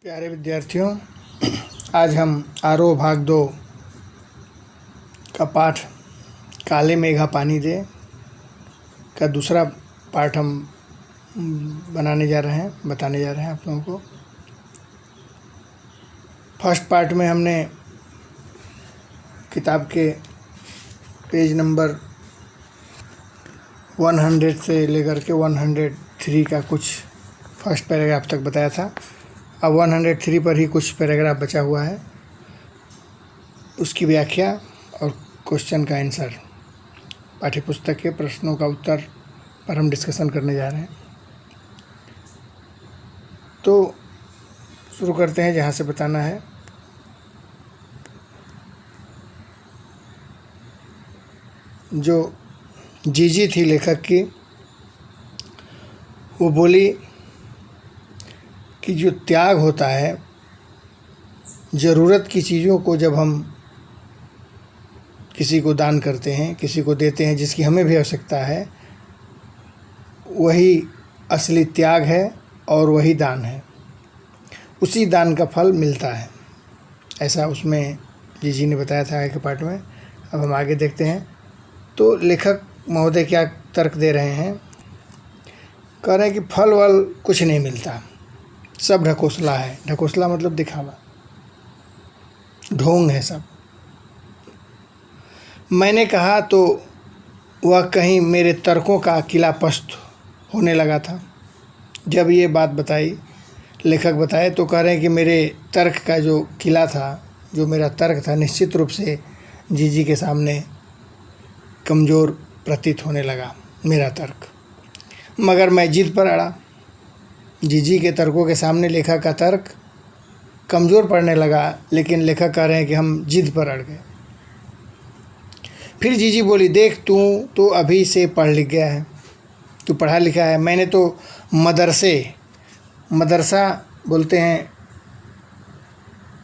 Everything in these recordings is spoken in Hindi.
प्यारे विद्यार्थियों, आज हम आरोह भाग 2 का पाठ काले मेघा पानी दे का दूसरा पाठ हम बताने जा रहे हैं आप लोगों को। फर्स्ट पार्ट में हमने किताब के पेज नंबर 100 से लेकर के 103 का कुछ फर्स्ट पैराग्राफ तक बताया था। अब 103 पर ही कुछ पैराग्राफ बचा हुआ है, उसकी व्याख्या और क्वेश्चन का आंसर, पाठ्यपुस्तक के प्रश्नों का उत्तर पर हम डिस्कशन करने जा रहे हैं। तो शुरू करते हैं जहाँ से बताना है। जो जीजी थी लेखक की, वो बोली कि जो त्याग होता है, ज़रूरत की चीज़ों को जब हम किसी को दान करते हैं, किसी को देते हैं जिसकी हमें भी आवश्यकता है, वही असली त्याग है और वही दान है। उसी दान का फल मिलता है, ऐसा उसमें जीजी ने बताया था आगे के पार्ट में। अब हम आगे देखते हैं। तो लेखक महोदय क्या तर्क दे रहे हैं, कह रहे हैं कि फल वल कुछ नहीं मिलता, सब ढकोसला है। ढकोसला मतलब दिखावा, ढोंग है सब। मैंने कहा तो वह कहीं मेरे तर्कों का किला पस्त होने लगा था। जब ये बात बताई, लेखक बताए, तो कह रहे हैं कि मेरे तर्क का जो किला था, जो मेरा तर्क था, निश्चित रूप से जीजी के सामने कमज़ोर प्रतीत होने लगा मेरा तर्क। मगर मैं जिद पर अड़ा। जीजी के तर्कों के सामने लेखक का तर्क कमज़ोर पड़ने लगा, लेकिन लेखक कह रहे हैं कि हम जिद पर अड़ गए। फिर जीजी बोली, देख तू तो अभी से पढ़ लिख गया है, तू पढ़ा लिखा है। मैंने तो मदरसा बोलते हैं,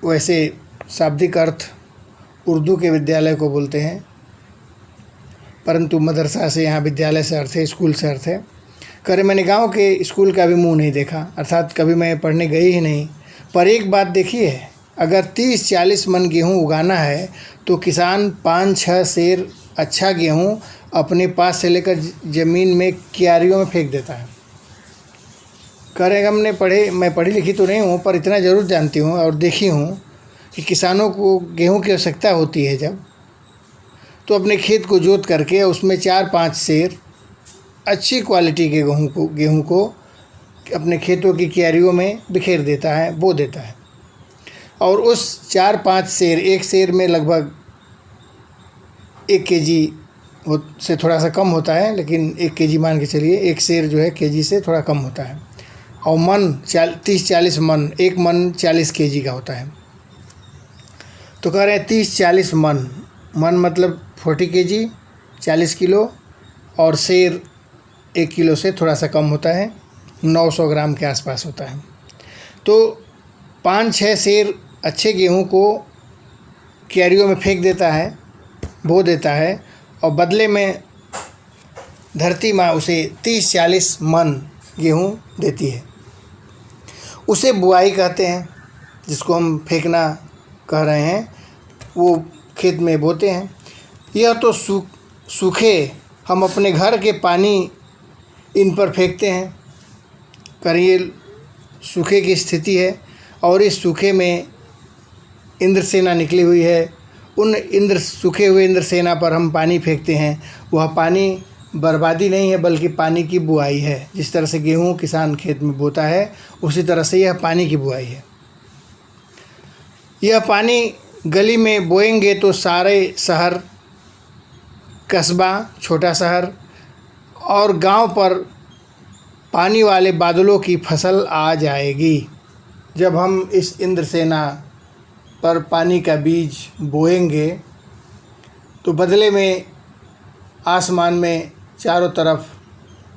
वैसे शाब्दिक अर्थ उर्दू के विद्यालय को बोलते हैं, परंतु मदरसा से यहाँ विद्यालय से अर्थ है, स्कूल से अर्थ है। करे मैंने गांव के स्कूल का भी मुंह नहीं देखा, अर्थात कभी मैं पढ़ने गई ही नहीं। पर एक बात देखी है, अगर 30-40 मन गेहूँ उगाना है तो किसान 5-6 सेर अच्छा गेहूँ अपने पास से लेकर ज़मीन में क्यारियों में फेंक देता है। करे मैं पढ़ी लिखी तो नहीं हूँ, पर इतना ज़रूर जानती हूँ और देखी हूँ कि किसानों को गेहूँ की आवश्यकता होती है जब, तो अपने खेत को जोत करके उसमें 4-5 सेर अच्छी क्वालिटी के गेहूँ को अपने खेतों की क्यारियों में बिखेर देता है, बो देता है। और उस 4-5 सेर, एक सेर में लगभग 1 केजी से थोड़ा सा कम होता है, लेकिन 1 केजी मान के चलिए, एक सेर जो है केजी से थोड़ा कम होता है। और मन 30-40 मन, एक मन 40 केजी का होता है। तो कह रहे हैं 30-40 मन मतलब 40 केजी, 40 किलो, और सेर 1 किलो से थोड़ा सा कम होता है, 900 ग्राम के आसपास होता है। तो 5-6 सेर अच्छे गेहूं को क्यारियों में फेंक देता है, बो देता है, और बदले में धरती माँ उसे 30-40 मन गेहूं देती है। उसे बुआई कहते हैं, जिसको हम फेंकना कह रहे हैं, वो खेत में बोते हैं। यह तो सूखे हम अपने घर के पानी इन पर फेंकते हैं। करिए सूखे की स्थिति है, और इस सूखे में इंद्रसेना निकली हुई है। उन सूखे हुए इंद्रसेना पर हम पानी फेंकते हैं। वह पानी बर्बादी नहीं है, बल्कि पानी की बुआई है। जिस तरह से गेहूँ किसान खेत में बोता है, उसी तरह से यह पानी की बुआई है। यह पानी गली में बोएंगे तो सारे शहर, कस्बा, छोटा शहर और गांव पर पानी वाले बादलों की फसल आ जाएगी। जब हम इस इंद्रसेना पर पानी का बीज बोएंगे, तो बदले में आसमान में चारों तरफ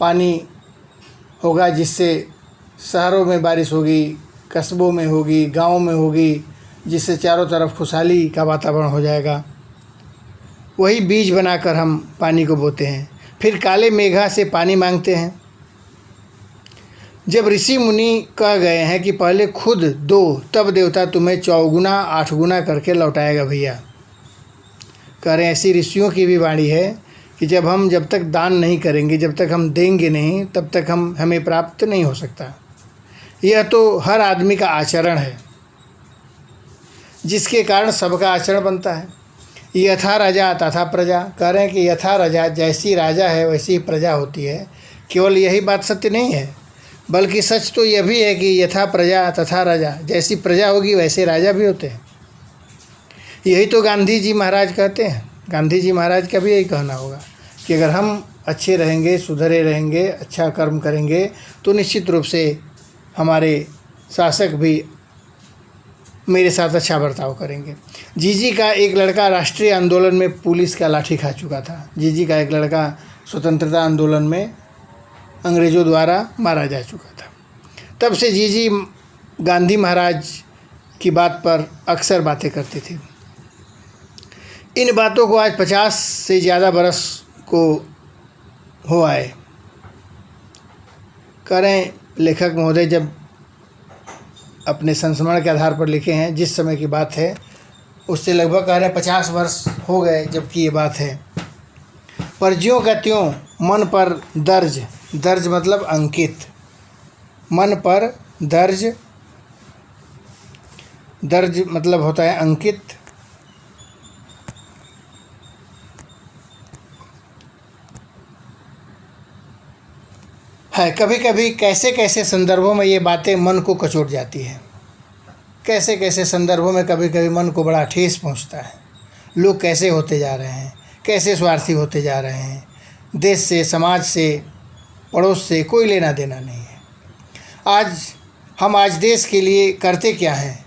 पानी होगा, जिससे शहरों में बारिश होगी, कस्बों में होगी, गाँव में होगी, जिससे चारों तरफ खुशहाली का वातावरण हो जाएगा। वही बीज बनाकर हम पानी को बोते हैं। फिर काले मेघा से पानी मांगते हैं। जब ऋषि मुनि कह गए हैं कि पहले खुद दो तब देवता तुम्हें 4 8 गुना करके लौटाएगा भैया। कह रहे हैं ऐसी ऋषियों की भी वाणी है कि जब तक दान नहीं करेंगे, जब तक हम देंगे नहीं, तब तक हमें प्राप्त नहीं हो सकता। यह तो हर आदमी का आचरण है, जिसके कारण सबका आचरण बनता है। यथा राजा तथा प्रजा। कह रहे हैं कि यथा राजा, जैसी राजा है वैसी ही प्रजा होती है। केवल यही बात सत्य नहीं है, बल्कि सच तो यह भी है कि यथा प्रजा तथा राजा, जैसी प्रजा होगी वैसे राजा भी होते हैं। यही तो गांधी जी महाराज कहते हैं। गांधी जी महाराज का भी यही कहना होगा कि अगर हम अच्छे रहेंगे, सुधरे रहेंगे, अच्छा कर्म करेंगे, तो निश्चित रूप से हमारे शासक भी मेरे साथ अच्छा बर्ताव करेंगे। जीजी का एक लड़का राष्ट्रीय आंदोलन में पुलिस का लाठी खा चुका था। जीजी का एक लड़का स्वतंत्रता आंदोलन में अंग्रेज़ों द्वारा मारा जा चुका था। तब से जीजी गांधी महाराज की बात पर अक्सर बातें करते थे। इन बातों को आज 50 से ज़्यादा बरस को हो आए। कह रहे हैं लेखक महोदय जब अपने संस्मरण के आधार पर लिखे हैं, जिस समय की बात है उससे लगभग कह रहे हैं 50 वर्ष हो गए जबकि ये बात है। पर ज्यों का त्यों मन पर दर्ज, दर्ज मतलब अंकित, मन पर दर्ज, दर्ज मतलब होता है अंकित, है। कभी कभी कैसे कैसे संदर्भों में ये बातें मन को कचोट जाती है। कैसे कैसे संदर्भों में कभी कभी मन को बड़ा ठेस पहुंचता है। लोग कैसे होते जा रहे हैं, कैसे स्वार्थी होते जा रहे हैं। देश से, समाज से, पड़ोस से कोई लेना देना नहीं है। आज देश के लिए करते क्या हैं?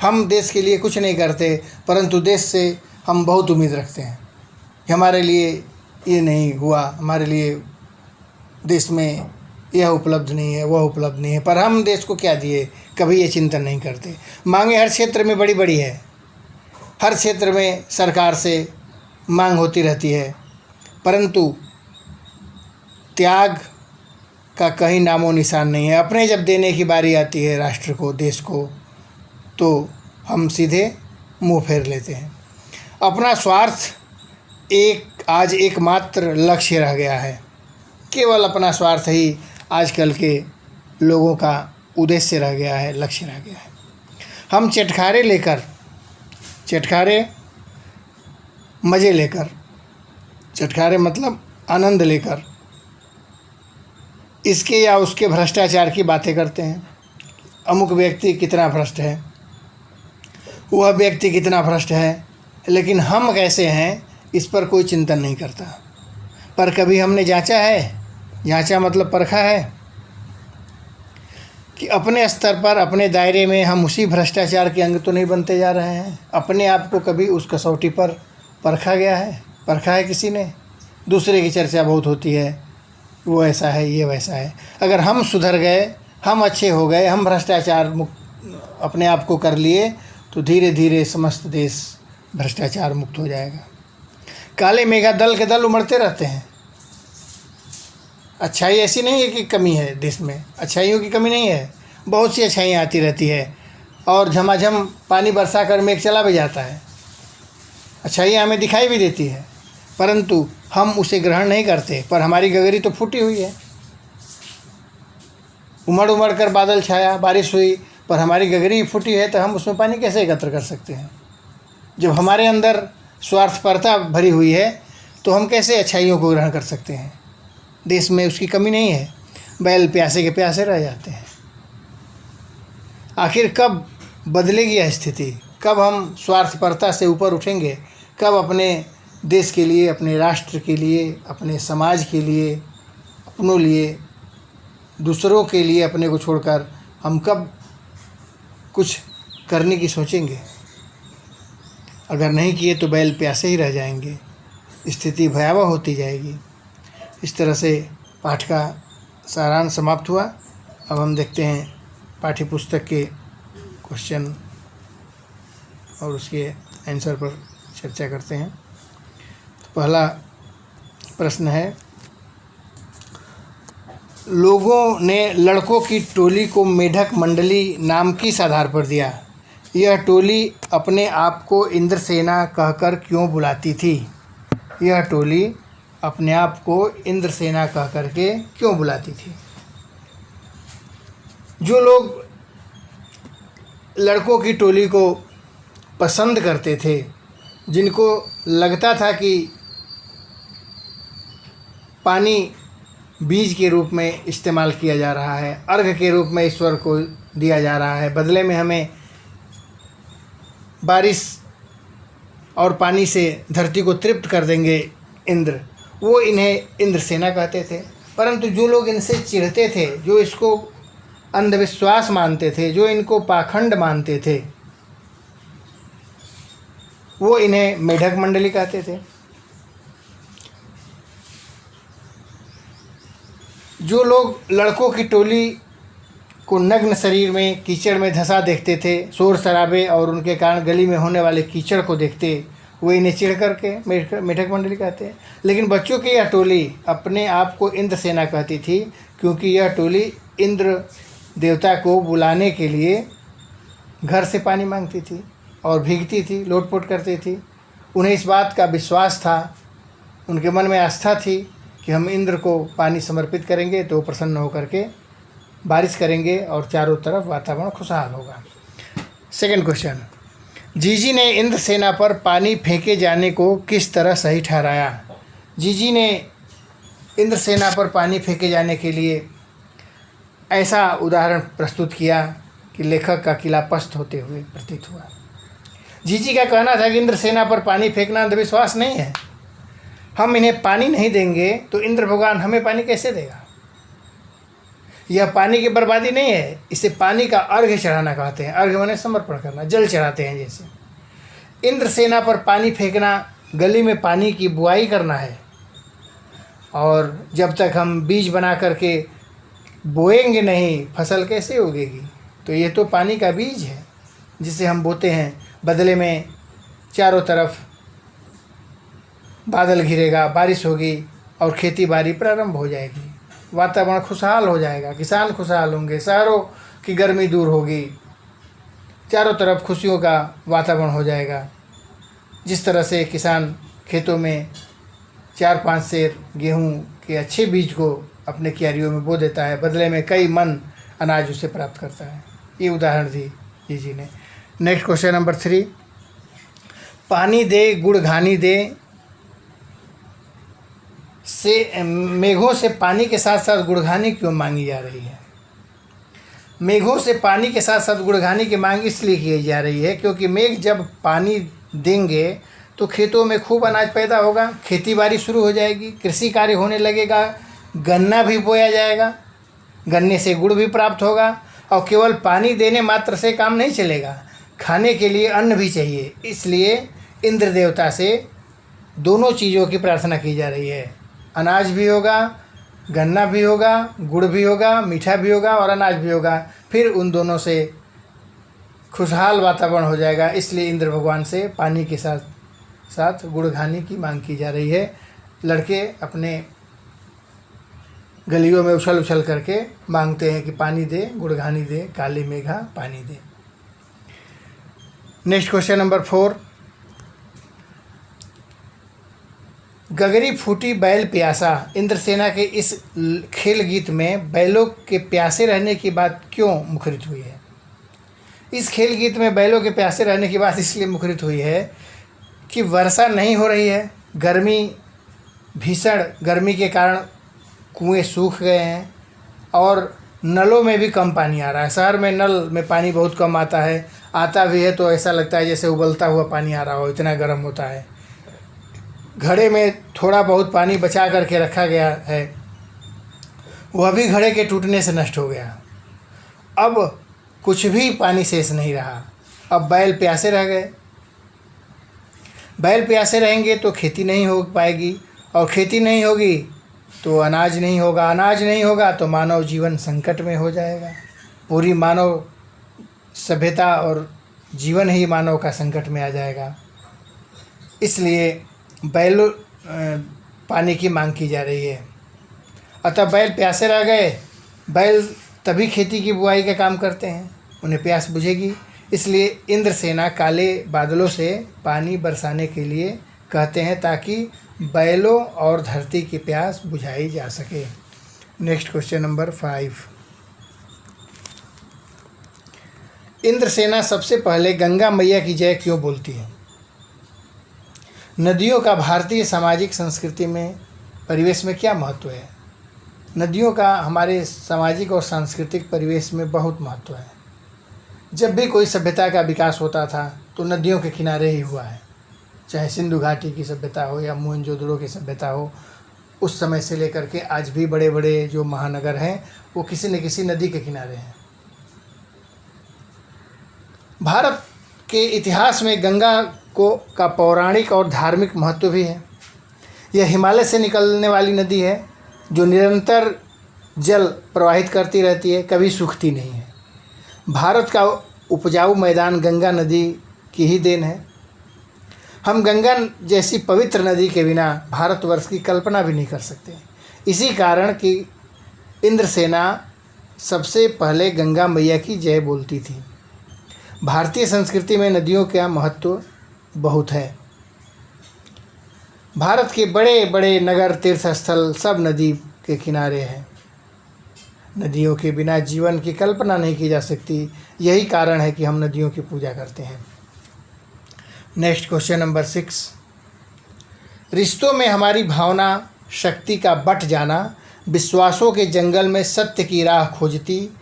हम देश के लिए कुछ नहीं करते, परंतु देश से हम बहुत उम्मीद रखते हैं कि हमारे लिए ये नहीं हुआ, हमारे लिए देश में यह उपलब्ध नहीं है, वह उपलब्ध नहीं है। पर हम देश को क्या दिए, कभी ये चिंतन नहीं करते। मांगे हर क्षेत्र में बड़ी बड़ी है, हर क्षेत्र में सरकार से मांग होती रहती है, परंतु त्याग का कहीं नामो निशान नहीं है। अपने जब देने की बारी आती है राष्ट्र को, देश को, तो हम सीधे मुंह फेर लेते हैं। अपना स्वार्थ आज एकमात्र लक्ष्य रह गया है। केवल अपना स्वार्थ ही आजकल के लोगों का उद्देश्य रह गया है, लक्ष्य रह गया है। हम चटखारे मज़े लेकर, चटखारे मतलब आनंद लेकर इसके या उसके भ्रष्टाचार की बातें करते हैं। अमुक व्यक्ति कितना भ्रष्ट है, वह व्यक्ति कितना भ्रष्ट है, लेकिन हम कैसे हैं इस पर कोई चिंतन नहीं करता। पर कभी हमने जांचा है, जांचा मतलब परखा है कि अपने स्तर पर, अपने दायरे में हम उसी भ्रष्टाचार के अंग तो नहीं बनते जा रहे हैं। अपने आप को कभी उस कसौटी पर परखा गया है? परखा है किसी ने? दूसरे की चर्चा बहुत होती है, वो ऐसा है, ये वैसा है। अगर हम सुधर गए, हम अच्छे हो गए, हम भ्रष्टाचार मुक्त अपने आप को कर लिए, तो धीरे धीरे समस्त देश भ्रष्टाचार मुक्त हो जाएगा। काले मेघा दल के दल उमड़ते रहते हैं। अच्छाई ऐसी नहीं है कि कमी है देश में, अच्छाइयों की कमी नहीं है, बहुत सी अच्छाइयाँ आती रहती है और झमाझम पानी बरसा कर मेघ चला भी जाता है। अच्छाइयाँ हमें दिखाई भी देती है, परंतु हम उसे ग्रहण नहीं करते। पर हमारी गगरी तो फूटी हुई है। उमड़ उमड़ कर बादल छाया, बारिश हुई, पर हमारी गगरी फूटी है, तो हम उसमें पानी कैसे एकत्र कर सकते हैं? जब हमारे अंदर स्वार्थपरता भरी हुई है, तो हम कैसे अच्छाइयों को ग्रहण कर सकते हैं? देश में उसकी कमी नहीं है, बैल प्यासे के प्यासे रह जाते हैं। आखिर कब बदलेगी यह स्थिति? कब हम स्वार्थपरता से ऊपर उठेंगे? कब अपने देश के लिए, अपने राष्ट्र के लिए, अपने समाज के लिए, अपनों लिए, दूसरों के लिए अपने को छोड़कर हम कब कुछ करने की सोचेंगे? अगर नहीं किए तो बैल प्यासे ही रह जाएंगे, स्थिति भयावह होती जाएगी। इस तरह से पाठ का सारांश समाप्त हुआ। अब हम देखते हैं पाठ्य पुस्तक के क्वेश्चन और उसके आंसर पर चर्चा करते हैं। तो पहला प्रश्न है, लोगों ने लड़कों की टोली को मेढक मंडली नाम किस आधार पर दिया? यह टोली अपने आप को इंद्रसेना कहकर क्यों बुलाती थी? यह टोली अपने आप को इंद्रसेना कहकर के क्यों बुलाती थी? जो लोग लड़कों की टोली को पसंद करते थे, जिनको लगता था कि पानी बीज के रूप में इस्तेमाल किया जा रहा है, अर्घ के रूप में ईश्वर को दिया जा रहा है, बदले में हमें बारिश और पानी से धरती को तृप्त कर देंगे इंद्र, वो इन्हें इंद्रसेना कहते थे। परंतु जो लोग इनसे चिढ़ते थे, जो इसको अंधविश्वास मानते थे, जो इनको पाखंड मानते थे, वो इन्हें मेढक मंडली कहते थे। जो लोग लड़कों की टोली को नग्न शरीर में कीचड़ में धंसा देखते थे, शोर शराबे और उनके कारण गली में होने वाले कीचड़ को देखते, वो इन्हें चिढ़ करके मेढक मंडली कहते हैं। लेकिन बच्चों की यह टोली अपने आप को इंद्रसेना कहती थी, क्योंकि यह टोली इंद्र देवता को बुलाने के लिए घर से पानी मांगती थी और भीगती थी, लोटपोट करती थी। उन्हें इस बात का विश्वास था, उनके मन में आस्था थी कि हम इंद्र को पानी समर्पित करेंगे तो प्रसन्न होकर के बारिश करेंगे और चारों तरफ वातावरण खुशहाल होगा। सेकंड क्वेश्चन, जीजी ने इंद्रसेना पर पानी फेंके जाने को किस तरह सही ठहराया? जीजी ने इंद्रसेना पर पानी फेंके जाने के लिए ऐसा उदाहरण प्रस्तुत किया कि लेखक का किला पस्त होते हुए प्रतीत हुआ। जीजी का कहना था कि इंद्रसेना पर पानी फेंकना अंधविश्वास नहीं है। हम इन्हें पानी नहीं देंगे तो इंद्र भगवान हमें पानी कैसे देगा? यह पानी की बर्बादी नहीं है, इसे पानी का अर्घ्य चढ़ाना कहते हैं। अर्घ्य माने समर्पण करना, जल चढ़ाते हैं जैसे। इंद्रसेना पर पानी फेंकना गली में पानी की बुआई करना है, और जब तक हम बीज बना करके बोएंगे नहीं, फसल कैसे उगेगी? तो ये तो पानी का बीज है जिसे हम बोते हैं, बदले में चारों तरफ बादल घिरेगा, बारिश होगी और खेती बाड़ी प्रारंभ हो जाएगी, वातावरण खुशहाल हो जाएगा, किसान खुशहाल होंगे, शहरों की गर्मी दूर होगी, चारों तरफ खुशियों का वातावरण हो जाएगा। जिस तरह से किसान खेतों में 4-5 सेर गेहूं के अच्छे बीज को अपने क्यारियों में बो देता है, बदले में कई मन अनाज उसे प्राप्त करता है। ये उदाहरण दी जी ने। नेक्स्ट क्वेश्चन नंबर 3, पानी दे गुड़ घानी दे से मेघों से पानी के साथ साथ गुड़घानी क्यों मांगी जा रही है? मेघों से पानी के साथ साथ गुड़घानी की मांग इसलिए की जा रही है क्योंकि मेघ जब पानी देंगे तो खेतों में खूब अनाज पैदा होगा, खेती बाड़ी शुरू हो जाएगी, कृषि कार्य होने लगेगा, गन्ना भी बोया जाएगा, गन्ने से गुड़ भी प्राप्त होगा। और केवल पानी देने मात्र से काम नहीं चलेगा, खाने के लिए अन्न भी चाहिए। इसलिए इंद्र देवता से दोनों चीज़ों की प्रार्थना की जा रही है, अनाज भी होगा, गन्ना भी होगा, गुड़ भी होगा, मीठा भी होगा और अनाज भी होगा, फिर उन दोनों से खुशहाल वातावरण हो जाएगा। इसलिए इंद्र भगवान से पानी के साथ साथ गुड़घानी की मांग की जा रही है। लड़के अपने गलियों में उछल उछल करके मांगते हैं कि पानी दे, गुड़घानी दे, काली मेघा पानी दे। नेक्स्ट क्वेश्चन नंबर 4, गगरी फूटी बैल प्यासा। इंद्रसेना के इस खेल गीत में बैलों के प्यासे रहने की बात क्यों मुखरित हुई है? इस खेल गीत में बैलों के प्यासे रहने की बात इसलिए मुखरित हुई है कि वर्षा नहीं हो रही है, गर्मी, भीषण गर्मी के कारण कुएं सूख गए हैं और नलों में भी कम पानी आ रहा है। शहर में नल में पानी बहुत कम आता है, आता भी है तो ऐसा लगता है जैसे उबलता हुआ पानी आ रहा हो, इतना गर्म होता है। घड़े में थोड़ा बहुत पानी बचा करके रखा गया है, वह भी घड़े के टूटने से नष्ट हो गया। अब कुछ भी पानी शेष नहीं रहा, अब बैल प्यासे रह गए। बैल प्यासे रहेंगे तो खेती नहीं हो पाएगी, और खेती नहीं होगी तो अनाज नहीं होगा, अनाज नहीं होगा तो मानव जीवन संकट में हो जाएगा। पूरी मानव सभ्यता और जीवन ही मानव का संकट में आ जाएगा। इसलिए बैल पानी की मांग की जा रही है। अतः बैल प्यासे रह गए। बैल तभी खेती की बुआई का काम करते हैं, उन्हें प्यास बुझेगी। इसलिए इंद्रसेना काले बादलों से पानी बरसाने के लिए कहते हैं ताकि बैलों और धरती की प्यास बुझाई जा सके। Next question number 5। इंद्रसेना सबसे पहले गंगा मैया की जय क्यों बोलती है? नदियों का भारतीय सामाजिक संस्कृति में परिवेश में क्या महत्व है? नदियों का हमारे सामाजिक और सांस्कृतिक परिवेश में बहुत महत्व है। जब भी कोई सभ्यता का विकास होता था तो नदियों के किनारे ही हुआ है, चाहे सिंधु घाटी की सभ्यता हो या मोहनजोदड़ो की सभ्यता हो। उस समय से लेकर के आज भी बड़े बड़े जो महानगर हैं वो किसी न किसी नदी के किनारे हैं। भारत के इतिहास में गंगा का पौराणिक और धार्मिक महत्व भी है। यह हिमालय से निकलने वाली नदी है जो निरंतर जल प्रवाहित करती रहती है, कभी सूखती नहीं है। भारत का उपजाऊ मैदान गंगा नदी की ही देन है। हम गंगा जैसी पवित्र नदी के बिना भारतवर्ष की कल्पना भी नहीं कर सकते। इसी कारण कि इंद्रसेना सबसे पहले गंगा मैया की जय बोलती थी। भारतीय संस्कृति में नदियों का महत्व बहुत है। भारत के बड़े बड़े नगर तीर्थ स्थल सब नदी के किनारे हैं। नदियों के बिना जीवन की कल्पना नहीं की जा सकती। यही कारण है कि हम नदियों की पूजा करते हैं। Next question number 6। रिश्तों में हमारी भावना शक्ति का बट जाना विश्वासों के जंगल में सत्य की राह खोजती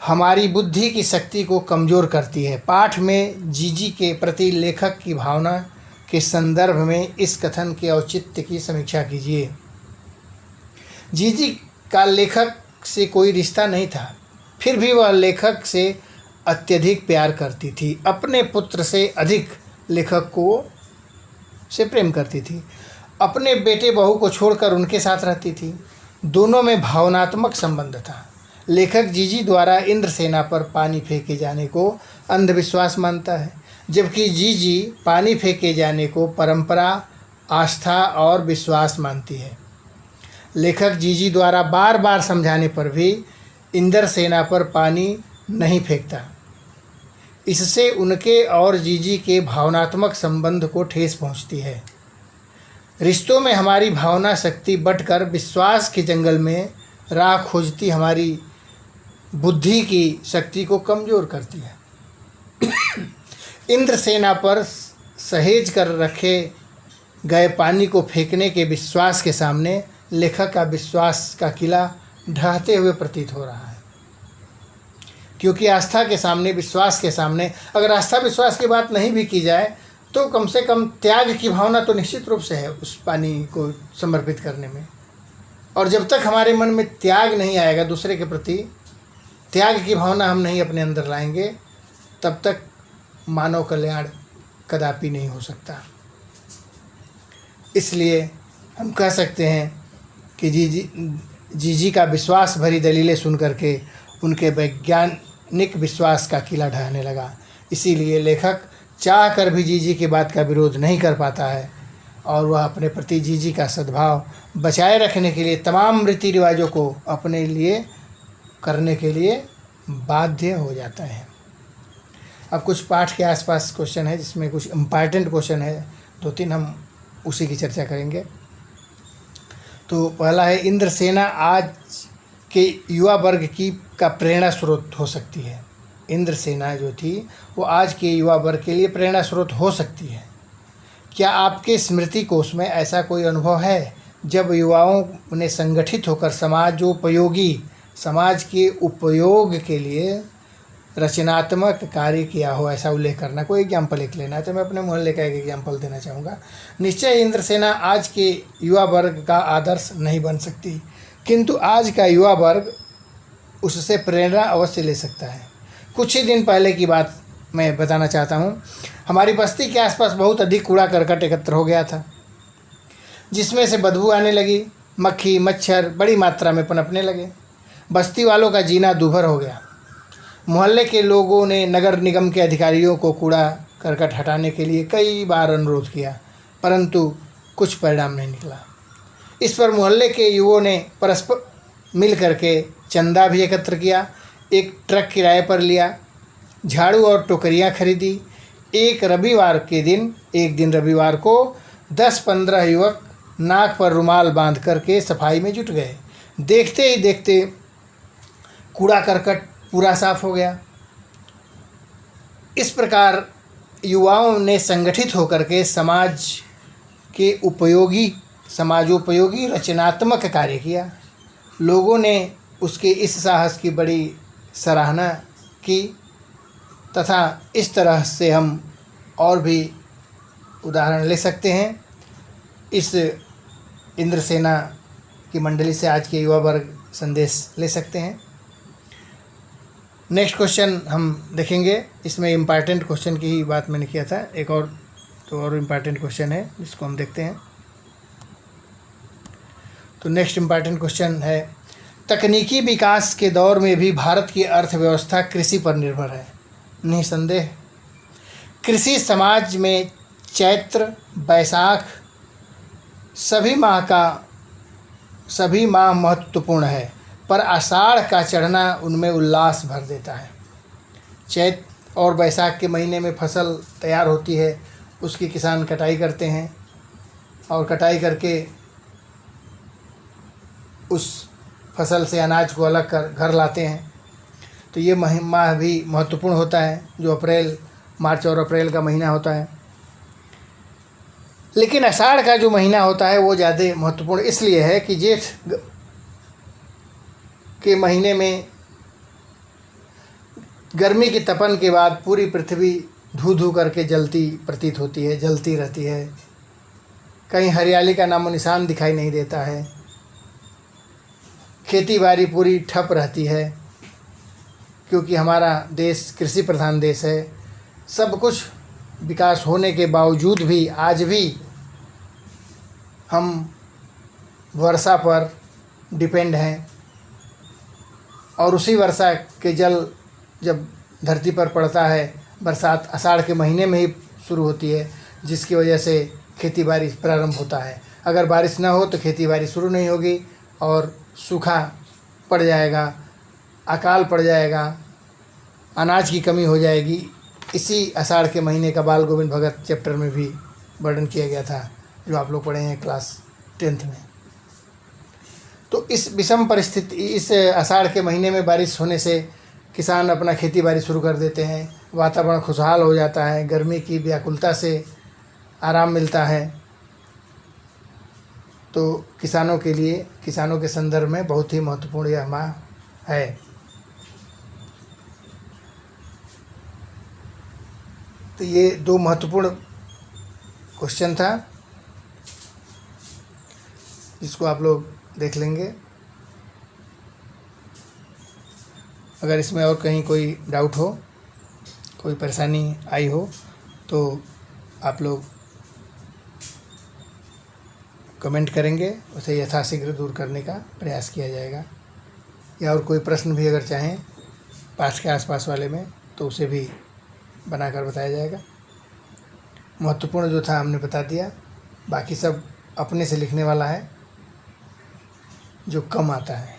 हमारी बुद्धि की शक्ति को कमज़ोर करती है। पाठ में जीजी के प्रति लेखक की भावना के संदर्भ में इस कथन के औचित्य की समीक्षा कीजिए। जीजी का लेखक से कोई रिश्ता नहीं था, फिर भी वह लेखक से अत्यधिक प्यार करती थी। अपने पुत्र से अधिक लेखक से प्रेम करती थी। अपने बेटे बहू को छोड़कर उनके साथ रहती थी। दोनों में भावनात्मक संबंध था। लेखक जीजी द्वारा इंद्रसेना पर पानी फेंके जाने को अंधविश्वास मानता है, जबकि जीजी पानी फेंके जाने को परंपरा, आस्था और विश्वास मानती है। लेखक जीजी द्वारा बार बार समझाने पर भी इंद्रसेना पर पानी नहीं फेंकता। इससे उनके और जीजी के भावनात्मक संबंध को ठेस पहुंचती है। रिश्तों में हमारी भावना शक्ति बटकर विश्वास के जंगल में राह खोजती हमारी बुद्धि की शक्ति को कमज़ोर करती है। इंद्रसेना पर सहेज कर रखे गए पानी को फेंकने के विश्वास के सामने लेखक का विश्वास का किला ढहते हुए प्रतीत हो रहा है। क्योंकि आस्था के सामने, विश्वास के सामने अगर आस्था विश्वास की बात नहीं भी की जाए तो कम से कम त्याग की भावना तो निश्चित रूप से है उस पानी को समर्पित करने में। और जब तक हमारे मन में त्याग नहीं आएगा, दूसरे के प्रति त्याग की भावना हम नहीं अपने अंदर लाएंगे, तब तक मानव कल्याण कदापि नहीं हो सकता। इसलिए हम कह सकते हैं कि जीजी का विश्वास भरी दलीलें सुन करके उनके वैज्ञानिक विश्वास का किला ढहने लगा। इसीलिए लेखक चाह कर भी जीजी की बात का विरोध नहीं कर पाता है और वह अपने प्रति जीजी का सद्भाव बचाए रखने के लिए तमाम रीति रिवाजों को अपने लिए करने के लिए बाध्य हो जाता है। अब कुछ पाठ के आसपास क्वेश्चन है जिसमें कुछ इम्पॉर्टेंट क्वेश्चन है, 2-3 हम उसी की चर्चा करेंगे। तो पहला है, इंद्रसेना आज के युवा वर्ग का प्रेरणा स्रोत हो सकती है। इंद्रसेना जो थी वो आज के युवा वर्ग के लिए प्रेरणा स्रोत हो सकती है। क्या आपके स्मृति कोश में ऐसा कोई अनुभव है जब युवाओं ने संगठित होकर समाज के उपयोग के लिए रचनात्मक कार्य किया हो? ऐसा उल्लेख करना। कोई एग्जाम्पल लिख लेना है तो मैं अपने मोहल्ले का एक एग्जाम्पल देना चाहूँगा। निश्चय इंद्रसेना आज के युवा वर्ग का आदर्श नहीं बन सकती, किंतु आज का युवा वर्ग उससे प्रेरणा अवश्य ले सकता है। कुछ ही दिन पहले की बात मैं बताना चाहता हूँ। हमारी बस्ती के आसपास बहुत अधिक कूड़ा करकट एकत्र हो गया था, जिसमें से बदबू आने लगी। मक्खी मच्छर बड़ी मात्रा में पनपने लगे। बस्ती वालों का जीना दूभर हो गया। मोहल्ले के लोगों ने नगर निगम के अधिकारियों को कूड़ा करकट हटाने के लिए कई बार अनुरोध किया, परंतु कुछ परिणाम नहीं निकला। इस पर मोहल्ले के युवाओं ने परस्पर मिल करके चंदा भी एकत्र किया, एक ट्रक किराए पर लिया, झाड़ू और टोकरियां खरीदी। एक दिन रविवार को 10-15 युवक नाक पर रुमाल बांध करके सफाई में जुट गए। देखते ही देखते कूड़ा करकट पूरा साफ हो गया। इस प्रकार युवाओं ने संगठित होकर के समाजोपयोगी रचनात्मक कार्य किया। लोगों ने उसके इस साहस की बड़ी सराहना की तथा इस तरह से हम और भी उदाहरण ले सकते हैं। इस इंद्रसेना की मंडली से आज के युवा वर्ग संदेश ले सकते हैं। नेक्स्ट क्वेश्चन हम देखेंगे। इसमें इम्पॉर्टेंट क्वेश्चन की ही बात मैंने किया था। एक और इम्पॉर्टेंट क्वेश्चन है जिसको हम देखते हैं। तो नेक्स्ट इम्पॉर्टेंट क्वेश्चन है, तकनीकी विकास के दौर में भी भारत की अर्थव्यवस्था कृषि पर निर्भर है। निसंदेह कृषि समाज में चैत्र बैसाख सभी माह महत्वपूर्ण है, पर आषाढ़ का चढ़ना उनमें उल्लास भर देता है। चैत्र और बैसाख के महीने में फसल तैयार होती है, उसकी किसान कटाई करते हैं और कटाई करके उस फसल से अनाज को अलग कर घर लाते हैं। तो ये माह भी महत्वपूर्ण होता है, जो मार्च और अप्रैल का महीना होता है। लेकिन आषाढ़ का जो महीना होता है वो ज़्यादा महत्वपूर्ण इसलिए है कि जेठ के महीने में गर्मी की तपन के बाद पूरी पृथ्वी धू धू करके जलती प्रतीत होती है, जलती रहती है। कहीं हरियाली का नामो निशान दिखाई नहीं देता है। खेती बाड़ी पूरी ठप रहती है, क्योंकि हमारा देश कृषि प्रधान देश है। सब कुछ विकास होने के बावजूद भी आज भी हम वर्षा पर डिपेंड हैं, और उसी वर्षा के जल जब धरती पर पड़ता है, बरसात आषाढ़ के महीने में ही शुरू होती है, जिसकी वजह से खेती बाड़ी प्रारंभ होता है। अगर बारिश ना हो तो खेती बाड़ी शुरू नहीं होगी और सूखा पड़ जाएगा, अकाल पड़ जाएगा, अनाज की कमी हो जाएगी। इसी आषाढ़ के महीने का बाल गोविंद भगत चैप्टर में भी वर्णन किया गया था, जो आप लोग पढ़े हैं क्लास 10th में। तो इस विषम परिस्थिति, इस आषाढ़ के महीने में बारिश होने से किसान अपना खेती बाड़ी शुरू कर देते हैं, वातावरण खुशहाल हो जाता है, गर्मी की व्याकुलता से आराम मिलता है। तो किसानों के लिए, किसानों के संदर्भ में बहुत ही महत्वपूर्ण यह माह है। तो ये दो महत्वपूर्ण क्वेश्चन था जिसको आप लोग देख लेंगे। अगर इसमें और कहीं कोई डाउट हो, कोई परेशानी आई हो, तो आप लोग कमेंट करेंगे, उसे यथाशीघ्र दूर करने का प्रयास किया जाएगा। या और कोई प्रश्न भी अगर चाहें पाठ के आसपास वाले में, तो उसे भी बनाकर बताया जाएगा। महत्वपूर्ण जो था हमने बता दिया, बाकी सब अपने से लिखने वाला है, जो कम आता है।